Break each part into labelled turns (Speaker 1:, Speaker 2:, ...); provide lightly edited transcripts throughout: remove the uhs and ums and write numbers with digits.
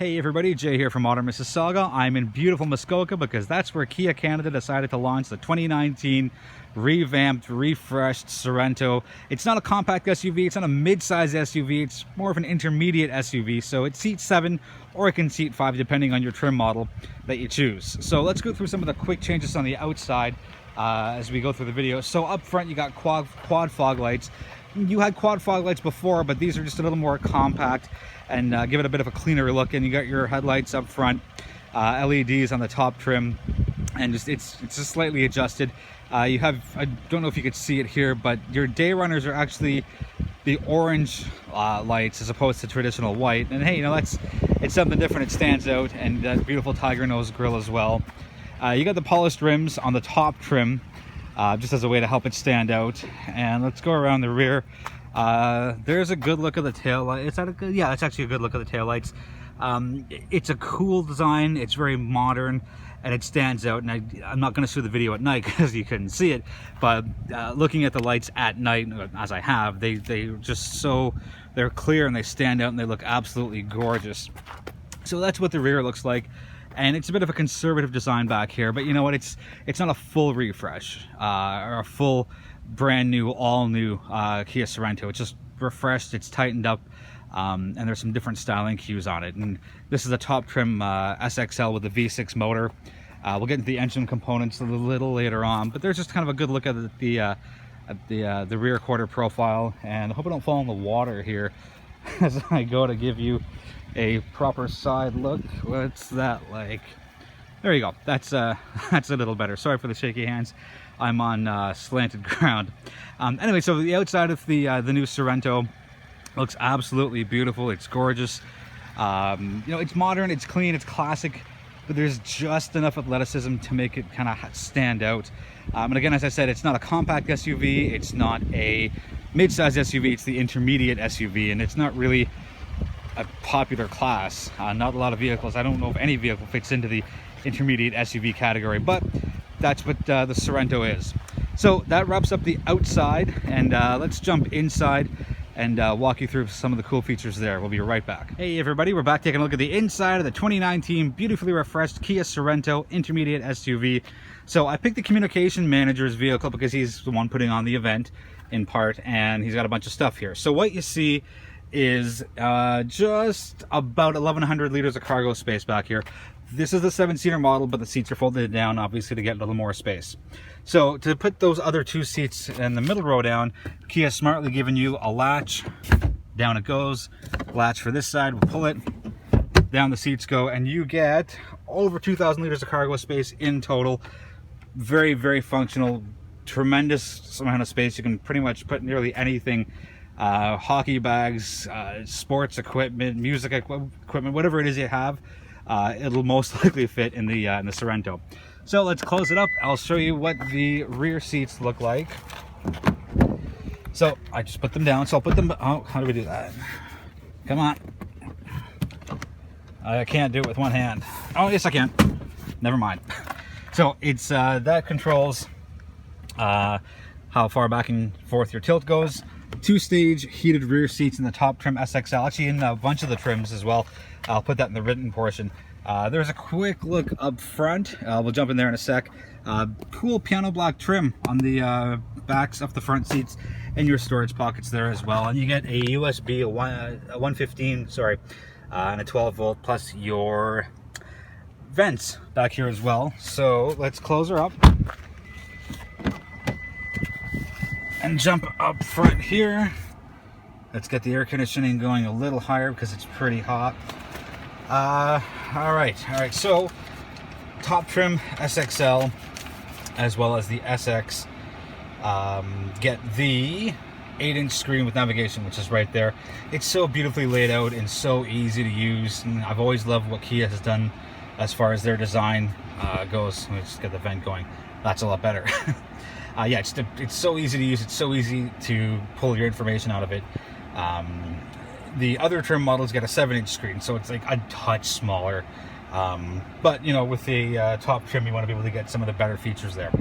Speaker 1: Hey everybody, Jay here from Modern Mississauga. I'm in beautiful Muskoka because that's where Kia Canada decided to launch the 2019 revamped, refreshed Sorento. It's not a compact SUV, it's not a mid-size SUV, it's more of an intermediate SUV. So it seats 7 or it can seat 5 depending on your trim model that you choose. So let's go through some of the quick changes on the outside as we go through the video. So up front you got quad fog lights. You had quad fog lights before, but these are just a little more compact and give it a bit of a cleaner look. And you got your headlights up front, LEDs on the top trim, and it's just slightly adjusted. You have, I don't know if you could see it here, but your day runners are actually the orange lights as opposed to traditional white. And hey, you know, it's something different. It stands out, and that beautiful tiger nose grille as well. You got the polished rims on the top trim, just as a way to help it stand out. And let's go around the rear. There's a good look of the tail light. It's actually a good look of the tail lights. It's a cool design. It's very modern and it stands out. And I'm not going to show the video at night because you couldn't see it, but looking at the lights at night, as I have, they're clear and they stand out and they look absolutely gorgeous. So that's what the rear looks like. And it's a bit of a conservative design back here, but you know what? It's not a full refresh or a full brand new, all new Kia Sorento. It's just refreshed, it's tightened up, and there's some different styling cues on it. And this is a top trim SXL with a V6 motor. We'll get into the engine components a little later on, but there's just kind of a good look at the rear quarter profile. And I hope I don't fall in the water here as I go to give you a proper side look. What's that like? There you go. That's a little better. Sorry for the shaky hands. I'm on slanted ground. Anyway, so the outside of the new Sorento looks absolutely beautiful. It's gorgeous. You know, it's modern, it's clean, it's classic, but there's just enough athleticism to make it kind of stand out. And again, as I said, it's not a compact SUV. It's not a mid-size SUV. It's the intermediate SUV, and it's not really a popular class. Not a lot of vehicles. I don't know if any vehicle fits into the intermediate SUV category, but that's what the Sorento is. So that wraps up the outside, and let's jump inside and walk you through some of the cool features there. We'll be right back. Hey everybody, we're back taking a look at the inside of the 2019 beautifully refreshed Kia Sorento intermediate SUV. So I picked the communication manager's vehicle because he's the one putting on the event in part, and he's got a bunch of stuff here. So what you see is just about 1,100 liters of cargo space back here. This is the 7-seater model, but the seats are folded down, obviously, to get a little more space. So to put those other 2 seats in the middle row down, Kia smartly given you a latch. Down it goes. Latch for this side, we'll pull it. Down the seats go, and you get over 2,000 liters of cargo space in total. Very, very functional. Tremendous amount of space. You can pretty much put nearly anything. Hockey bags, sports equipment, music equipment, whatever it is you have, it'll most likely fit in the Sorento. So let's close it up. I'll show you what the rear seats look like. So I just put them down. So I'll put them. Oh, how do we do that? Come on. I can't do it with one hand. Oh, yes I can. Never mind. So it's that controls how far back and forth your tilt goes. 2-stage heated rear seats in the top trim SXL, actually in a bunch of the trims as well. I'll put that in the written portion. There's a quick look up front. We'll jump in there in a sec. Cool piano black trim on the backs of the front seats, and your storage pockets there as well. And you get a USB, a 115, sorry, and a 12 volt, plus your vents back here as well. So let's close her up and jump up front here. Let's get the air conditioning going a little higher because it's pretty hot. All right, so top trim SXL as well as the SX get the 8-inch screen with navigation, which is right there. It's so beautifully laid out and so easy to use, and I've always loved what Kia has done as far as their design goes. Let's get the vent going. That's a lot better. Yeah, it's so easy to use. It's so easy to pull your information out of it. The other trim models get a 7-inch screen, so it's like a touch smaller. But you know, with the top trim, you want to be able to get some of the better features there.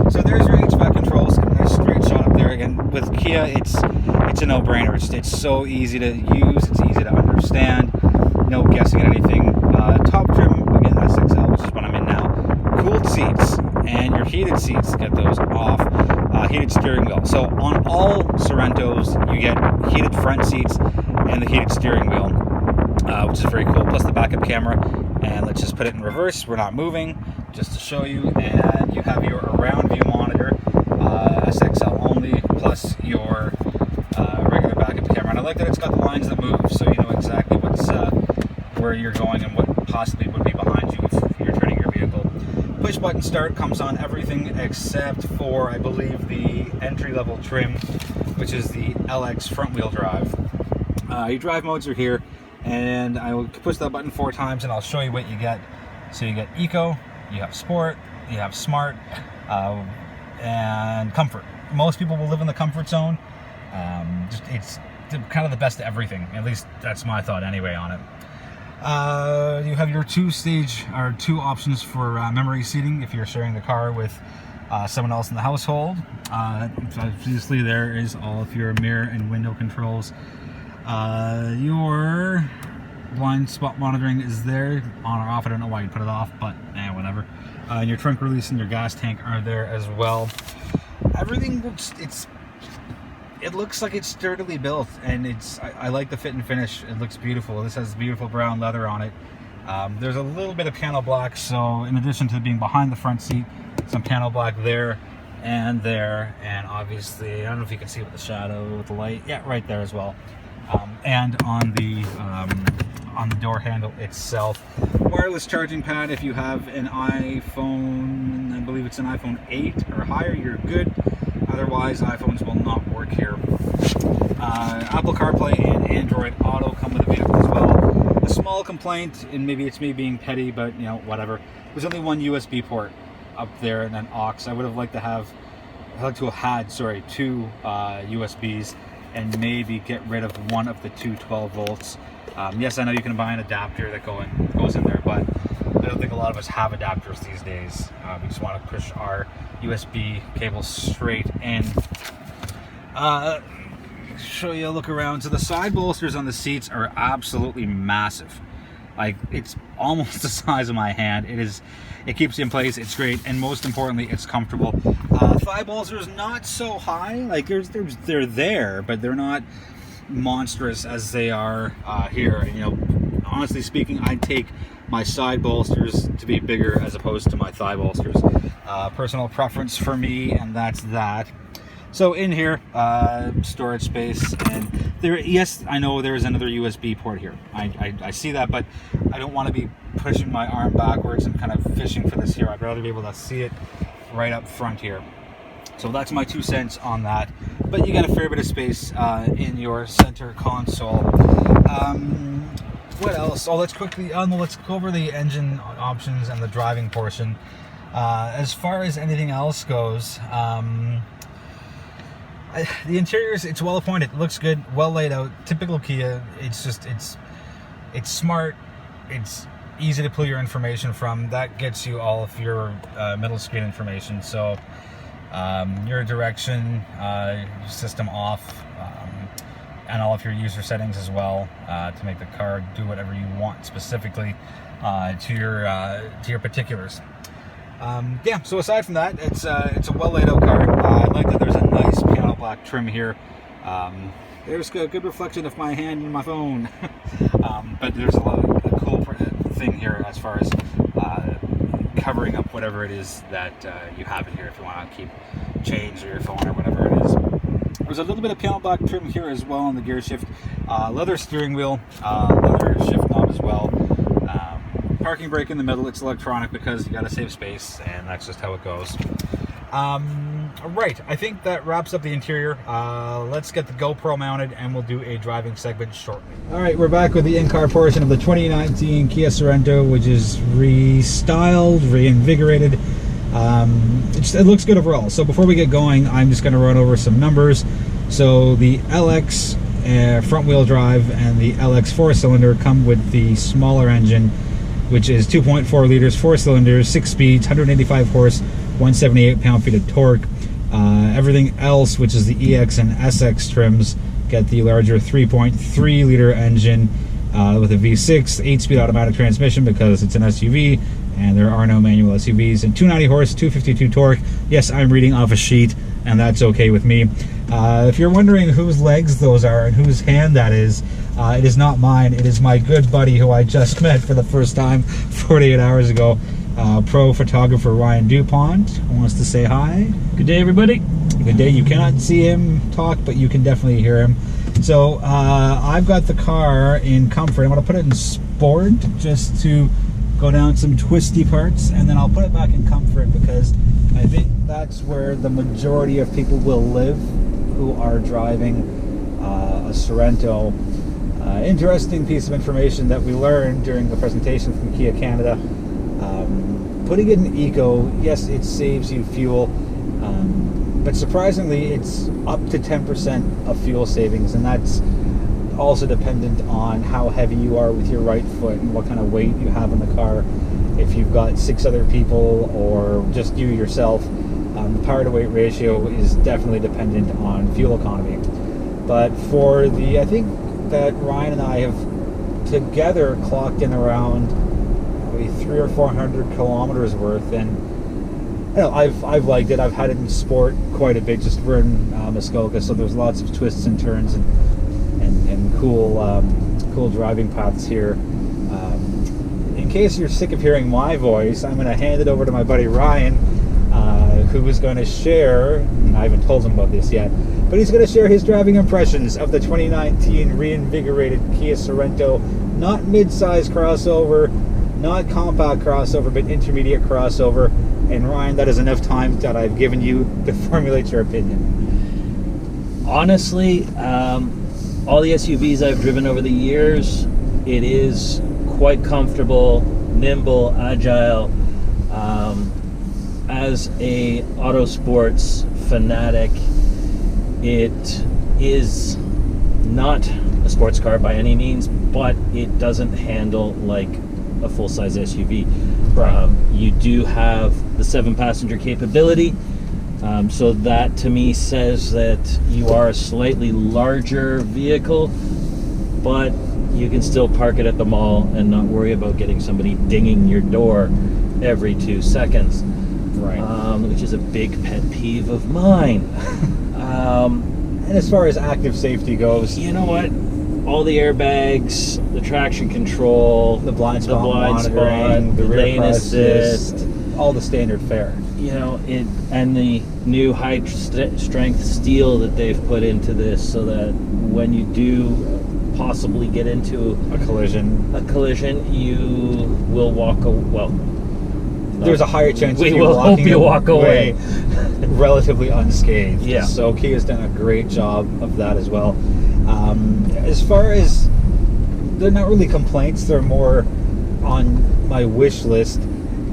Speaker 1: So there's your HVAC controls. A nice straight shot up there. Again, with Kia, it's a no-brainer. It's so easy to use. It's easy to understand. No guessing at anything. Top trim, again, SXL, which is what I'm in now. Cooled seats, and your heated seats, get those off. Heated steering wheel. So on all Sorentos, you get heated front seats and the heated steering wheel, which is very cool. Plus the backup camera. And let's just put it in reverse. We're not moving, just to show you. And you have your around view monitor, SXL only, plus your regular backup camera. And I like that it's got the lines that move, so you know exactly what's where you're going and what possibly would be behind you if you're turning your vehicle. Push button start comes on everything except for, I believe, the entry-level trim, which is the LX front wheel drive. Your drive modes are here, and I will push that button 4 times and I'll show you what you get. So you get Eco, you have Sport, you have Smart, and Comfort. Most people will live in the comfort zone. It's kind of the best of everything. At least that's my thought anyway on it. You have your 2 options for memory seating if you're sharing the car with someone else in the household. Obviously there is all of your mirror and window controls. Your blind spot monitoring is there, on or off. I don't know why you put it off, but whatever. And your trunk release and your gas tank are there as well. Everything it looks like it's sturdily built, and I like the fit and finish. It looks beautiful. This has beautiful brown leather on it. There's a little bit of panel black, so in addition to being behind the front seat, some panel black there, and obviously, I don't know if you can see with the shadow, with the light, yeah, right there as well. And on the door handle itself, wireless charging pad. If you have an iPhone, I believe it's an iPhone 8 or higher, you're good. Otherwise, iPhones will not work here. Apple CarPlay and Android Auto come with the vehicle as well. A small complaint, and maybe it's me being petty, but you know, whatever. There's only one USB port up there and an aux. I would have liked to have, two USBs, and maybe get rid of one of the 2 12 volts. Yes, I know you can buy an adapter that goes in there, but I don't think a lot of us have adapters these days. We just want to push our USB cable straight in. Show you a look around. So the side bolsters on the seats are absolutely massive. Like, it's almost the size of my hand. It keeps you in place. It's great, and most importantly, it's comfortable. Thigh bolsters not so high. Like they're there, but they're not monstrous as they are here. And, you know, honestly speaking, I'd take my side bolsters to be bigger as opposed to my thigh bolsters. Personal preference for me, and that's that. So in here, storage space, and yes, I know there is another USB port here. I see that, but I don't want to be pushing my arm backwards and kind of fishing for this here. I'd rather be able to see it right up front here. So that's my 2 cents on that. But you got a fair bit of space in your center console. What else? Oh, let's go over the engine options and the driving portion. As far as anything else goes, the interiors, it's well appointed, it looks good, well laid out, typical Kia. It's smart, it's easy to pull your information from. That gets you all of your middle screen information. So your direction, system off, and all of your user settings as well, to make the car do whatever you want specifically to your particulars. Yeah, so aside from that, it's a well laid out car. I like that there's a nice panel black trim here. There's a good reflection of my hand in my phone. But there's a cool thing here as far as covering up whatever it is that you have in here, if you want to keep change or your phone or whatever it is. There's a little bit of panel black trim here as well on the gear shift. Leather steering wheel, leather shift knob as well. Parking brake in the middle. It's electronic because you got to save space, and that's just how it goes. Right, I think that wraps up the interior. Let's get the GoPro mounted, and we'll do a driving segment shortly. All right, we're back with the in-car portion of the 2019 Kia Sorento, which is restyled, reinvigorated. It looks good overall. So before we get going, I'm just going to run over some numbers. So the LX front wheel drive and the LX 4-cylinder come with the smaller engine, which is 2.4 liters, 4 cylinders, 6 speeds, 185 horse, 178 pound-feet of torque. Everything else, which is the EX and SX trims, get the larger 3.3 liter engine with a V6, 8-speed automatic transmission because it's an SUV and there are no manual SUVs, and 290 horse, 252 torque. Yes, I'm reading off a sheet, and that's okay with me. If you're wondering whose legs those are and whose hand that is, it is not mine. It is my good buddy who I just met for the first time 48 hours ago. Pro photographer Ryan DuPont wants to say hi.
Speaker 2: Good day, everybody.
Speaker 1: Good day. You cannot see him talk, but you can definitely hear him. So I've got the car in comfort. I'm going to put it in sport just to go down some twisty parts, and then I'll put it back in comfort because I think that's where the majority of people will live who are driving a Sorento. Interesting piece of information that we learned during the presentation from Kia Canada. Putting it in eco, yes, it saves you fuel, but surprisingly it's up to 10% of fuel savings, and that's also dependent on how heavy you are with your right foot and what kind of weight you have in the car. If you've got 6 other people or just you yourself, the power to weight ratio is definitely dependent on fuel economy. But for I think that Ryan and I have together clocked in around 300 or 400 kilometers worth, and you know, I've liked it. I've had it in sport quite a bit. Just we're in Muskoka, so there's lots of twists and turns and cool driving paths here. In case you're sick of hearing my voice, I'm going to hand it over to my buddy Ryan, who is going to share, and I haven't told him about this yet, but he's going to share his driving impressions of the 2019 reinvigorated Kia Sorento, not mid-size crossover, not compact crossover, but intermediate crossover. And Ryan, that is enough time that I've given you to formulate your opinion.
Speaker 2: Honestly, all the SUVs I've driven over the years, it is quite comfortable, nimble, agile. As a auto sports fanatic, it is not a sports car by any means, but it doesn't handle like a full-size SUV.
Speaker 1: Right.
Speaker 2: You do have the 7-passenger capability, so that to me says that you are a slightly larger vehicle, but you can still park it at the mall and not worry about getting somebody dinging your door every 2 seconds.
Speaker 1: Right.
Speaker 2: Which is a big pet peeve of mine.
Speaker 1: And as far as active safety goes,
Speaker 2: You know what? All the airbags, the traction control,
Speaker 1: the blind spot
Speaker 2: monitoring,
Speaker 1: the rear
Speaker 2: lane
Speaker 1: cross
Speaker 2: assist,
Speaker 1: all the standard fare.
Speaker 2: you know, and the new high strength steel that they've put into this, so that when you do possibly get into
Speaker 1: A collision,
Speaker 2: you will walk
Speaker 1: there's a higher chance
Speaker 2: we
Speaker 1: of you
Speaker 2: will hope
Speaker 1: walking
Speaker 2: you walk away
Speaker 1: relatively unscathed.
Speaker 2: Yeah.
Speaker 1: So Kia's done a great job of that as well. As far as, they're not really complaints, they're more on my wish list.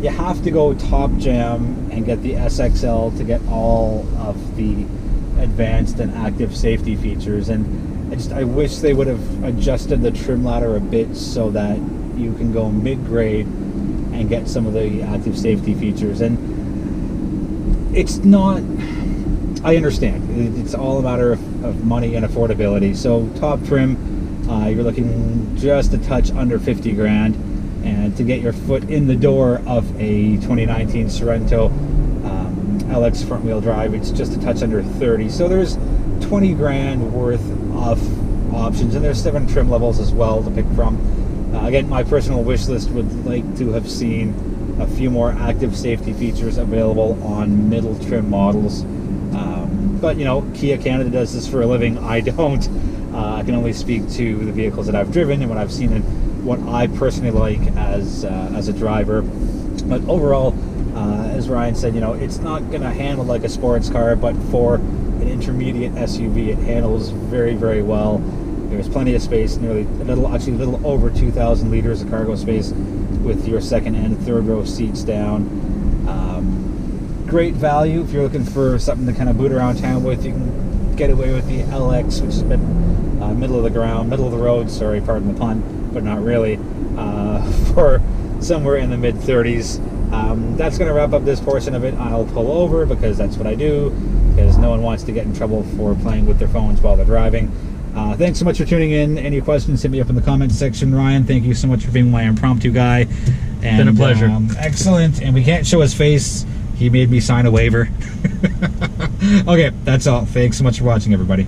Speaker 1: You have to go top jam and get the SXL to get all of the advanced and active safety features, and I wish they would have adjusted the trim ladder a bit so that you can go mid-grade and get some of the active safety features. And it's not, I understand, it's all a matter of money and affordability. So top trim, you're looking just a touch under 50 grand, and to get your foot in the door of a 2019 Sorento LX front wheel drive, it's just a touch under 30. So there's 20 grand worth of options, and there's 7 trim levels as well to pick from. Again, my personal wish list would like to have seen a few more active safety features available on middle trim models. But you know, Kia Canada does this for a living. I don't. I can only speak to the vehicles that I've driven and what I've seen and what I personally like as a driver. But overall, as Ryan said, you know, it's not going to handle like a sports car, but for an intermediate SUV, it handles very, very well. There's plenty of space, a little over 2,000 liters of cargo space with your second and third row seats down. Great value if you're looking for something to kind of boot around town with. You can get away with the LX, which is a bit middle of the road, sorry, pardon the pun, but not really, for somewhere in the mid-30s. That's going to wrap up this portion of it. I'll pull over because that's what I do, because no one wants to get in trouble for playing with their phones while they're driving. Thanks so much for tuning in. Any questions, hit me up in the comments section. Ryan, thank you so much for being my impromptu guy. And,
Speaker 2: been a pleasure.
Speaker 1: Excellent. And we can't show his face. He made me sign a waiver. Okay, that's all. Thanks so much for watching, everybody.